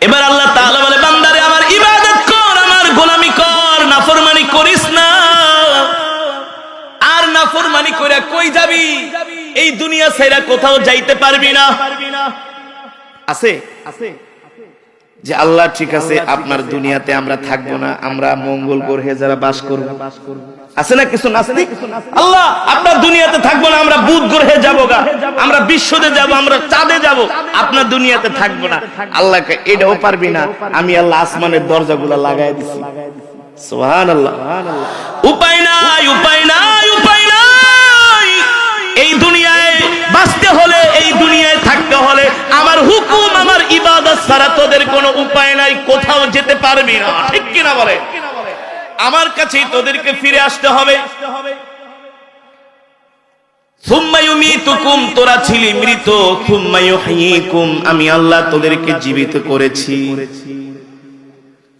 এবার আল্লাহ তাআলা বলে, বান্দারে আমার ইবাদত কর, আমার গোলামি কর, নাফরমানি করিস না। আর নাফরমানি কইরা কই যাবি? এই দুনিয়া ছাইরা কোথাও যাইতে পারবি না। আছে যে আল্লাহ ঠিক আছে, আপনার দুনিয়াতে আমরা থাকবো না, আমরা মঙ্গল গ্রহে যারা বাস করব। আছে না কিছু নাস্তিক, আল্লাহ আপনার দুনিয়াতে থাকবো না, আমরা বুধ গ্রহে যাবো গা, আমরা বিশ্বতে যাব, আমরা চাঁদে যাব, আপনার দুনিয়াতে থাকবো না। আল্লাহকে এটাও পারবি না, আমি আল্লাহ আসমানের দরজাগুলো লাগাই দিছি। সুবহানাল্লাহ। উপায় নাই, উপায় নাই, উপায় নাই। এই দুনিয়ায় বাঁচতে হলে, এই দুনিয়ায় থাকতে হলে আমার হুকুম, আমার ইবাদত ছাড়া তোদের কোনো উপায় নাই, কোথাও যেতে পারবি না। ঠিক কিনা বলে? আমার কাছেই তোদেরকে ফিরে আসতে হবে। সুম্মা ইউমীতুকুম, তোরা ছিলি মৃত, সুম্মা ইউহয়ীকুম, আমি আল্লাহ তোদেরকে জীবিত করেছি।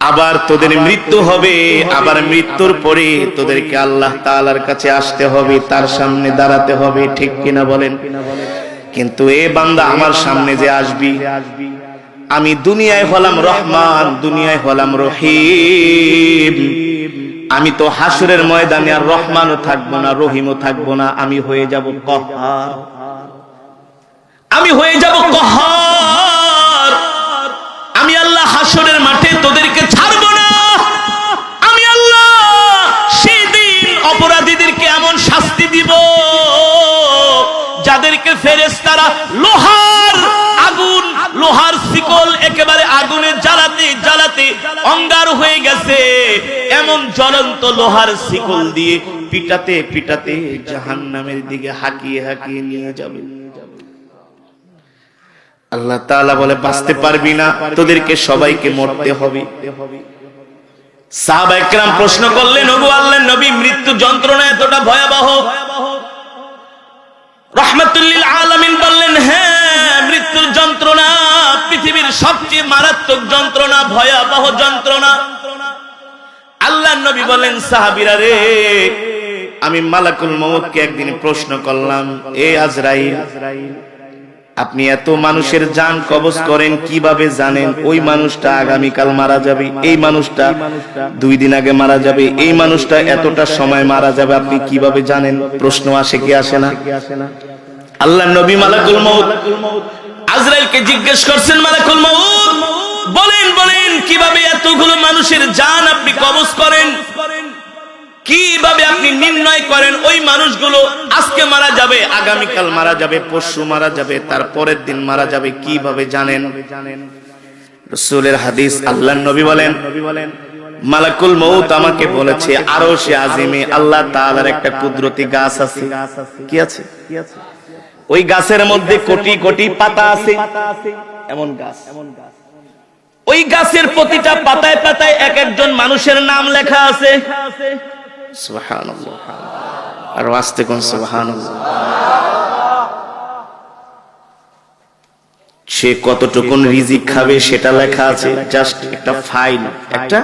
আবার তোদের মৃত্যু হবে, আবার মৃত্যুর পরে তোদেরকে আল্লাহ তাআলার কাছে আসতে হবে, তার সামনে দাঁড়াতে হবে। ঠিক কিনা বলেন? কিন্তু এ বান্দা, আমার সামনে যে আসবি, আমি দুনিয়ায় হলাম রহমান, দুনিয়ায় হলাম রহিম, আমি তো হাসরের ময়দানে আর রহমানও থাকবো না, রহিমও থাকবো না, আমি হয়ে যাব কহার, আমি হয়ে যাব কহার। আমি আল্লাহ হাসরের মাঠে তোদেরকে ছাড়বো না। আমি আল্লাহ সেদিন অপরাধীদেরকে এমন শাস্তি দিব, যাদেরকে ফেরেশতারা লোহার আগুন, লোহার শিকল একেবারে আগুনে জ্বালাতে জ্বালাতে অঙ্গার হয়ে গেছে, এমন জ্বলন্ত লোহার শিকল দিয়ে পিটাতে পিটাতে জাহান্নামের দিকে হাঁকিয়ে হাঁকিয়ে নিয়ে যাবে। আল্লাহ তাআলা বলে, বাঁচতে পারবি না, তোদেরকে সবাইকে মরতে হবে। সাহাবায়ে কেরাম প্রশ্ন করলেন, ওগো আল্লাহর নবী, মৃত্যু যন্ত্রণা এতটা ভয়াবহ? রাহমাতুল লিল আলামিন বললেন, হ্যাঁ, মৃত্যুর যন্ত্রণা পৃথিবীর সবচেয়ে মারাত্মক যন্ত্রণা, ভয়াবহ যন্ত্রণা। আল্লাহর নবী বলেন, সাহাবীরা রে, আমি মালাকুল মউতকে একদিন প্রশ্ন করলাম, এ আজরাইল, আপনি এত মানুষের জান কবজ করেন, কিভাবে জানেন ওই মানুষটা আগামীকাল মারা যাবে, এই মানুষটা 2 দিন আগে মারা যাবে, এই মানুষটা এতটা সময় মারা যাবে, আপনি কিভাবে জানেন? প্রশ্ন আসে কি আসে না? আল্লাহর নবী মালাকুল মউত আজরাইলকে জিজ্ঞেস করছেন, মালাকুল মউত বলেন, বলেন কিভাবে এতগুলো মানুষের জান আপনি কবজ করেন? কিভাবে আপনি নির্ণয় করেন ওই মানুষগুলো আজকে মারা যাবে, আগামীকাল মারা যাবে, পরশু মারা যাবে, তার পরের দিন মারা যাবে, কিভাবে জানেন? রাসূলের হাদিস, আল্লাহর নবী বলেন, মালাকুল মউত আমাকে বলেছে, আরশে আজিমে আল্লাহ তাআলার একটা কুদরতি গাছ আছে। কি আছে? ওই গাছের মধ্যে কোটি কোটি পাতা আছে, এমন গাছ। ওই গাছের প্রতিটা পাতায় পাতায় এক একজন মানুষের নাম লেখা আছে। সুবহানাল্লাহ। আর আস্তে কোন সুবহানাল্লাহ। সে কতটুকুন রিজিক খাবে সেটা লেখা আছে, জাস্ট একটা ফাইল, একটা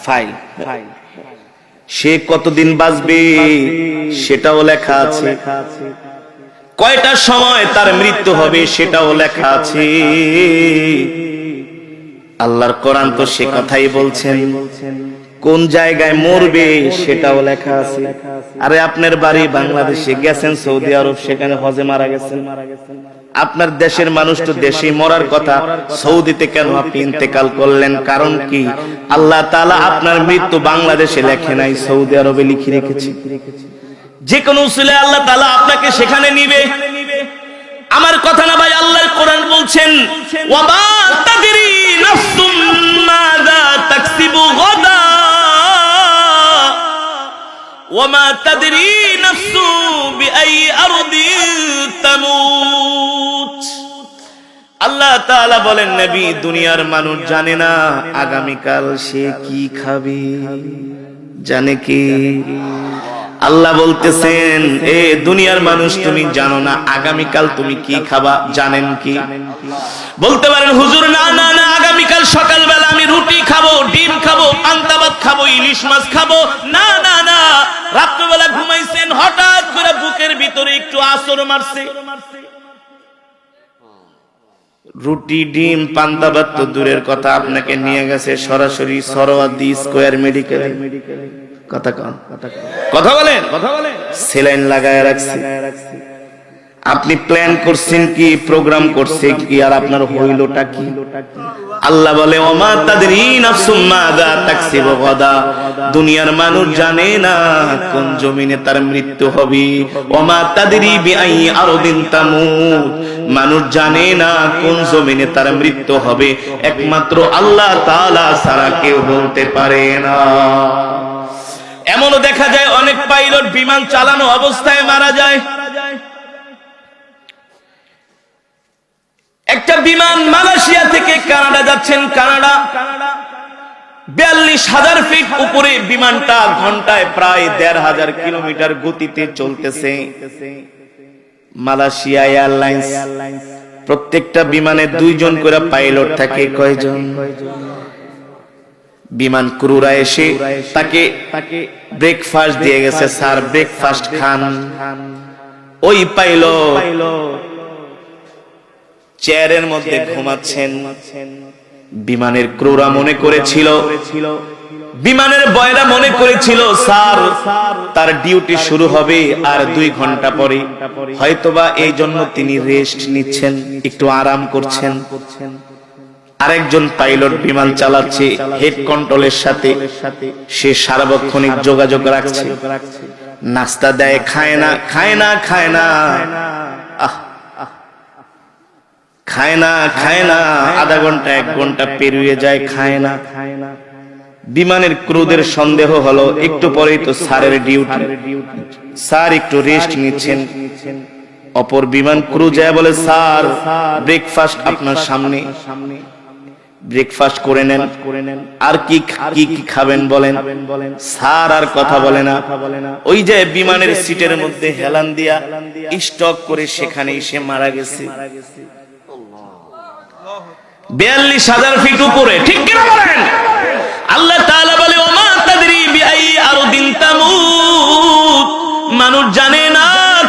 ফাইল। সে কতদিন বাঁচবে সেটাও লেখা আছে, কয়টা সময় তার মৃত্যু হবে সেটাও লেখা আছে। আল্লাহর কোরআন তো সে কথাই বলছেন, কোন জায়গায় মরবে সেটাও লেখা আছে। আরে আপনার বাড়ি বাংলাদেশে, গেছেন সৌদি আরব, সেখানে হজে মারা গেছেন, আপনার দেশের মানুষ তো দেশে মরার কথা, সৌদিতে কেন আপনি ইন্তেকাল করলেন? কারণ কি? আল্লাহ তাআলা আপনার মৃত্যু বাংলাদেশে লেখে নাই, সৌদি আরবে লিখে রেখেছে। যে কোন উসিলায় আল্লাহ তাআলা আপনাকে সেখানে নিবে। আমার কথা না ভাই, আল্লাহর কোরআন বলছেন, ওয়া মা তাদরি নাফসুম মাযা তাকসিবু গাদা ওয়া মা তাদরি নাফসু বিআই আরদিন তামুত। আল্লাহ তাআলা বলেন, নবী, দুনিয়ার মানুষ জানে না আগামীকাল সে কি খাবে, জানে কি? আল্লাহ বলতেছেন, এ দুনিয়ার মানুষ, তুমি জানো না আগামীকাল তুমি কি খাবা, জানেন কি? বলতে পারেন, হুজুর না না না, আগামীকাল সকালবেলা আমি রুটি খাবো, ডিম খাবো, পান্তা ভাত খাবো, ইলিশ মাছ খাবো। না না না, রাত্রিবেলা ঘুমাইছেন, হঠাৎ করে বুকের ভিতরে একটু আছর মারছে, রুটি ডিম পান্তা ভাত তো দূরের কথা, আপনাকে নিয়ে গেছে সরাসরি সরোয়ার্দী স্কয়ার মেডিকেল। কথা বলেন, সেলাইন লাগায় রাখছে। আপনি প্ল্যান করছেন কি, প্রোগ্রাম করছেন কি, আর আপনার হইলটা কি? আল্লাহ বলে ওমা তাদরি নাফসুম মাযা তাকসিবু গাদা, দুনিয়ার মানুষ জানে না কোন জমিনে তার মৃত্যু হবে। ওমা তাদরি বিআই আরদিন তামুত, মানুষ জানে না কোন জমিনে তার মৃত্যু হবে, একমাত্র আল্লাহ তাআলা ছাড়া কেউ বলতে পারে না। এমনও দেখা যায় অনেক পাইলট বিমান চালানো অবস্থায় মারা যায়। একটা বিমান মালয়েশিয়া থেকে কানাডা যাচ্ছেন, কানাডা 42,000 ফিট উপরে বিমানটা ঘন্টায় প্রায় 1,500 কিলোমিটার গতিতে চলতেছে। মালয়েশিয়া এয়ারলাইন্স, প্রত্যেকটা বিমানে 2 জন করে পাইলট থাকে। কয়জন? বিমান ক্রুরা এসে তাকে ব্রেকফাস্ট দিয়ে গেছে, স্যার ব্রেকফাস্ট খান। ওই পাইলট চেয়ারের মধ্যে ঘুমাচ্ছেন। বিমানের ক্রুরা মনে করেছিল, বিমানের বয়রা মনে করেছিল স্যার তার ডিউটি শুরু হবে আর 2 ঘন্টা পরে, হয়তোবা এই জন্য তিনি রেস্ট নিচ্ছেন, একটু আরাম করছেন। আরেকজন পাইলট বিমান চালাচ্ছে হেড কন্ট্রোলের সাথে, সে সার্বক্ষণিক যোগাযোগ রাখছে। নাস্তা দেয়, খায় না, খায় না, খায় না, খায় না, খায় না, আধা ঘন্টা 1 ঘন্টা পেরিয়ে যায়, খায় না। বিমানের ক্রুদের সন্দেহ হলো একটু পরেই তো স্যারের ডিউটি, স্যার একটু রেস্ট নিচ্ছেন। অপর বিমান ক্রু যায় বলে স্যার ব্রেকফাস্ট আপনার সামনে, ব্রেকফাস্ট করে নেন। আর কি কি খাবেন বলেন? স্যার আর কথা বলে না। ওই যে বিমানের সিটের মধ্যে হেলান দিয়া স্টক করে সেখানেই সে মারা গেছে। 42,000 ফিট উপরে, ঠিক কিনা বলেন? আল্লাহ তাআলা বলে ওমা তাদরি বিআই আরদিন তামুত, মানুষ জানে না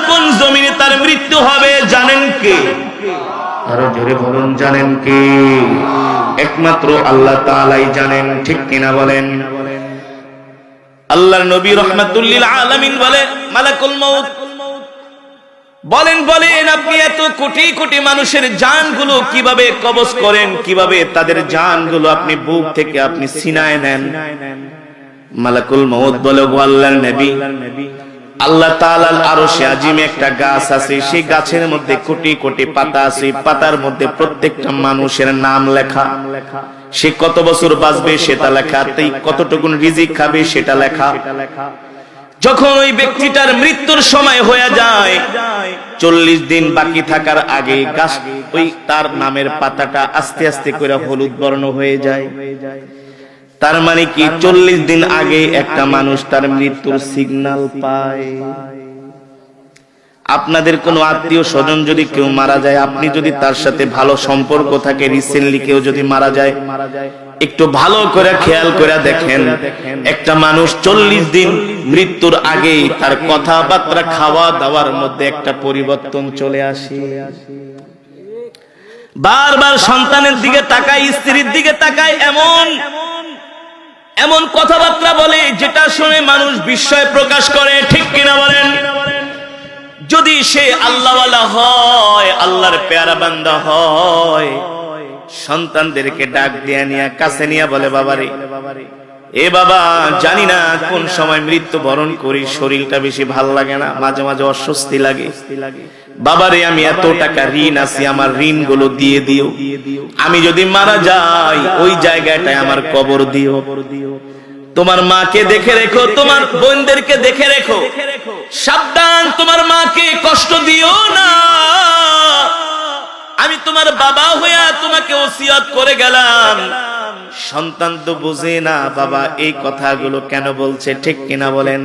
কোন জমিনে তার মৃত্যু হবে। জানেন কে? আরো জোরে বলুন, জানেন কে? একমাত্র আল্লাহ তাআলাই জানেন, ঠিক কিনা বলেন? আল্লাহর নবী রাহমাতুল লিল আলামিন বলে মালাকুল মউত বলেন আপনি এত কোটি কোটি মানুষের জানগুলো কিভাবে কবজ করেন, কিভাবে তাদের জানগুলো আপনি বুক থেকে আপনি সিনায় নেন? মালাকুল মউত বলে গো আল্লাহর নবী, আল্লাহ তাআলার আরশে আজিমে একটা গাছ আছে, সেই গাছের মধ্যে কোটি কোটি পাতা আছে, পাতার মধ্যে প্রত্যেকটা মানুষের নাম লেখা। সে কত বছর বাঁচবে সেটা লেখা, তাই কতটুকু রিজিক খাবে সেটা লেখা। যখন ওই ব্যক্তিটার মৃত্যুর সময় হয়ে যায়, 40 দিন বাকি থাকার আগে গাছ ওই তার নামের পাতাটা আস্তে আস্তে করে হলুদ বর্ণ হয়ে যায়। তার মানে কি 40 দিন আগে একটা মানুষ তার মৃত্যুর সিগন্যাল পায়। আপনাদের কোনো আত্মীয় স্বজন যদি কেউ মারা যায়, আপনি যদি তার সাথে ভালো সম্পর্ক থাকে, রিসেন্টলি কেউ যদি মারা যায়, একটু ভালো করে খেয়াল করে দেখেন, একটা মানুষ 40 দিন মৃত্যুর আগে তার কথাবার্তা, খাওয়া দাওয়ার মধ্যে একটা পরিবর্তন চলে আসে। বারবার সন্তানের দিকে তাকায়, স্ত্রীর দিকে তাকায়, এমন কথাবার্তা বলে যেটা শুনে মানুষ বিস্ময় প্রকাশ করে, ঠিক কিনা বলেন? যদি সে আল্লাহওয়ালা হয়, আল্লাহর পেয়ারা বান্দা হয়, সন্তানদেরকে ডাক দিয়ে নিয়ে কাছে নিয়ে বলে বাবারে, এ বাবা জানি না কোন সময় মৃত্যু বরণ করি, শরীরটা বেশি ভাল লাগে না, মাঝে মাঝে অস্বস্তি লাগে। বাবারে আমি এত টাকা ঋণ আছি, আমার ঋণ গুলো দিয়ে দিও। আমি যদি মারা যাই ওই জায়গাটায় আমার কবর দিও। তোমার মাকে দেখে রেখো, তোমার বোনদেরকে দেখে রেখো, সাবধান তোমার মাকে কষ্ট দিও না। আমি তোমার বাবা হইয়া তোমাকে ওসিয়ত করে গেলাম। সন্তান তো বুঝে না বাবা এই কথাগুলো কেন বলছে, ঠিক কিনা বলেন?